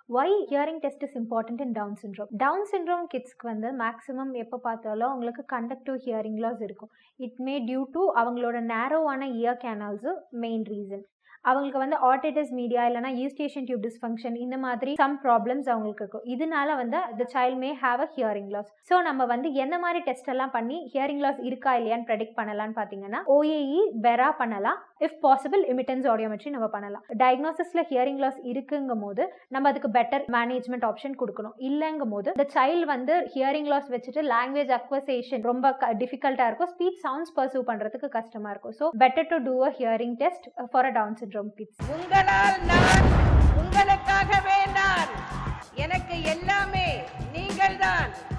Why hearing test is important in Down syndrome? Down syndrome kidsக்கு வந்து maximum எப்போ பார்த்தாலும் அவங்களுக்கு கண்டக்டிவ் ஹியரிங் லாஸ் இருக்கும். இட் மே டியூ டு அவங்களோட நேரோவான இயர் கேனால்ஸு மெயின் ரீசன். அவங்களுக்கு வந்து ஆர்டிட்டிஸ் மீடியா இல்லைனா யூஸ்டேஷன் டியூப் டிஸ்ஃபங்க்ஷன் இந்த மாதிரி சம் ப்ராப்ளம்ஸ் அவங்களுக்கு இருக்கும். இதனால வந்து the child may have a hearing loss. So நம்ம வந்து என்ன மாதிரி டெஸ்ட் எல்லாம் பண்ணி ஹியரிங் லாஸ் இருக்கா இல்லையான்னு ப்ரெடிக்ட் பண்ணலான்னு பார்த்தீங்கன்னா OAE பெரா பண்ணலாம். இஃப் பாசிபிள் இமிட்டன்ஸ் ஆடியோமெட்ரி நம்ம பண்ணலாம். டயக்னோசிஸ்ல ஹியரிங் லாஸ் இருக்குங்கும் போது நம்ம அதுக்கு பெட்டர் மேனேஜ்மெண்ட் ஆப்ஷன் கொடுக்கணும். இல்லைங்கும் போது இந்த சைல்டு வந்து ஹியரிங் லாஸ் வச்சுட்டு லாங்குவேஜ் அக்வசேஷன் ரொம்ப டிஃபிகல்ட்டா இருக்கும். ஸ்பீச் சவுண்ட்ஸ் பர்சூவ் பண்றதுக்கு கஷ்டமா இருக்கும். So better to do a hearing test for a Down syndrome kids. உங்களால் நான், உங்களுக்காகவே நான், எனக்கு எல்லாமே நீங்கள்தான்.